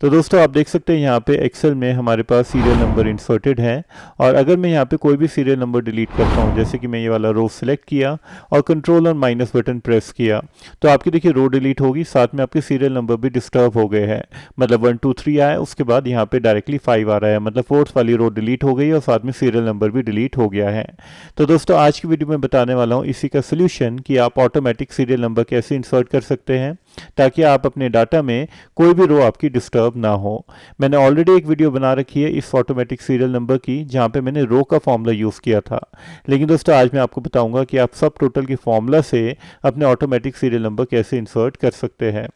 तो दोस्तों आप देख सकते हैं यहाँ पे एक्सेल में हमारे पास सीरियल नंबर इंसर्टेड है। और अगर मैं यहाँ पे कोई भी सीरियल नंबर डिलीट करता हूँ, जैसे कि मैं ये वाला रो सिलेक्ट किया और कंट्रोल और माइनस बटन प्रेस किया, तो आपकी देखिए रो डिलीट होगी, साथ में आपके सीरियल नंबर भी डिस्टर्ब हो गए हैं। मतलब 1 2 3 आया, उसके बाद यहाँ पे डायरेक्टली 5 आ रहा है, मतलब फोर्थ वाली रो डिलीट हो गई और साथ में सीरियल नंबर भी डिलीट हो गया है। तो दोस्तों आज की वीडियो में बताने वाला हूँ इसी का सोल्यूशन कि आप ऑटोमेटिक सीरियल नंबर कैसे इंसर्ट कर सकते हैं ताकि आप अपने डाटा में कोई भी रो आपकी डिस्टर्ब ना हो। मैंने ऑलरेडी एक वीडियो बना रखी है इस ऑटोमेटिक सीरियल नंबर की, जहां पे मैंने रो का फॉर्मूला यूज़ किया था। लेकिन दोस्तों आज मैं आपको बताऊंगा कि आप सब टोटल के फॉर्मूला से अपने ऑटोमेटिक सीरियल नंबर कैसे इंसर्ट कर सकते हैं।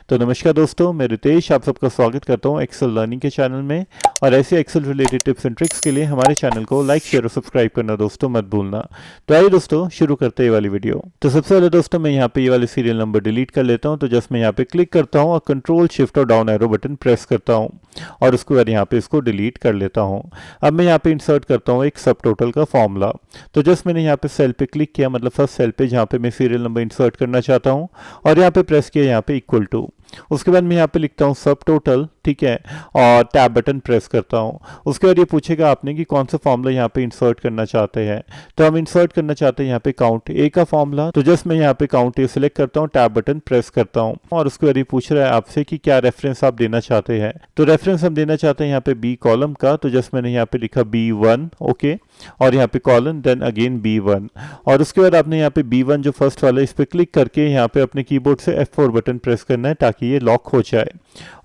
तो नमस्कार दोस्तों, मैं रितेश आप सबका स्वागत करता हूं एक्सेल लर्निंग के चैनल में। और ऐसे Excel related tips and tricks के लिए हमारे चैनल को लाइक शेयर और सब्सक्राइब करना दोस्तों मत भूलना। तो आइए दोस्तों शुरू करते हैं ये वाली वीडियो। तो सबसे पहले दोस्तों मैं यहाँ पे ये वाले सीरियल नंबर डिलीट कर लेता हूँ। तो जस्ट मैं यहाँ पे क्लिक करता हूँ और कंट्रोल शिफ्ट और डाउन एरो बटन प्रेस करता हूँ और उसके बाद यहाँ पे इसको डिलीट कर लेता हूँ। अब मैं यहाँ पे इंसर्ट करता हूँ एक सब टोटल का फॉर्मूला। तो जस्ट मैंने यहाँ पे सेल पे क्लिक किया, मतलब फर्स्ट सेल पे जहाँ पे मैं सीरियल नंबर इंसर्ट करना चाहता हूँ, और यहाँ पे प्रेस किया यहाँ पे इक्वल टू। उसके बाद मैं यहाँ पे लिखता हूँ सब टोटल, ठीक है, और टैब बटन प्रेस करता हूँ। उसके बाद ये पूछेगा आपने कि कौन सा फॉर्मूला यहाँ पे इंसर्ट करना चाहते हैं। तो हम इंसर्ट करना चाहते हैं यहाँ पे काउंट ए का फॉर्मूला। तो जस्ट मैं यहाँ पे काउंट ए सिलेक्ट करता हूँ, टैब बटन प्रेस करता हूँ और उसके बाद ये पूछ रहा है आपसे कि क्या रेफरेंस आप देना चाहते हैं। तो रेफरेंस हम देना चाहते हैं यहाँ पे बी कॉलम का। तो जस्ट मैंने यहाँ पे लिखा B1, ओके, और यहाँ पे कॉलन देन अगेन B1। और उसके बाद आपने यहाँ पे B1 जो फर्स्ट वाला है इस पे क्लिक करके यहाँ पे अपने कीबोर्ड से F4 बटन प्रेस करना है ताकि ये लॉक हो जाए।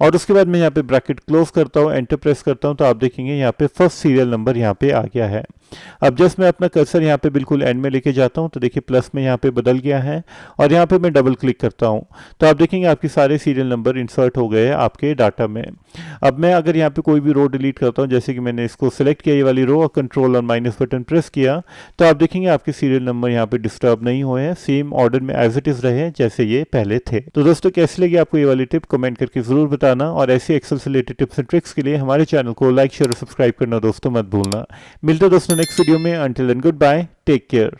और उसके बाद मैं यहाँ पे ब्रैकेट क्लोज करता हूँ, एंटर प्रेस करता हूँ, तो आप देखेंगे यहाँ पे फर्स्ट सीरियल नंबर यहाँ पे आ गया है। अब जस्ट मैं अपना कर्सर यहाँ पे बिल्कुल एंड में लेके जाता हूँ, तो देखिए प्लस में यहाँ पे बदल गया है और यहाँ पे मैं डबल क्लिक करता हूँ, तो आप देखेंगे आपके सारे सीरियल नंबर इंसर्ट हो गए हैं आपके डाटा में। अब मैं अगर यहाँ पे कोई भी रो डिलीट करता हूँ, जैसे कि मैंने इसको सिलेक्ट किया ये वाली रो और कंट्रोल और माइनस बटन प्रेस किया, तो आप देखेंगे आपके सीरियल नंबर यहाँ पे डिस्टर्ब नहीं हुए हैं, सेम ऑर्डर में एज इट इज रहे जैसे ये पहले थे। तो दोस्तों कैसी लगी आपको ये वाली टिप, कमेंट करके जरूर बताना। और ऐसी एक्सेल से रिलेटेड टिप्स एंड ट्रिक्स के लिए हमारे चैनल को लाइक शेयर और सब्सक्राइब करना दोस्तों मत भूलना। मिलते हैं दोस्तों नेक्स्ट वीडियो में। Until then goodbye, take care.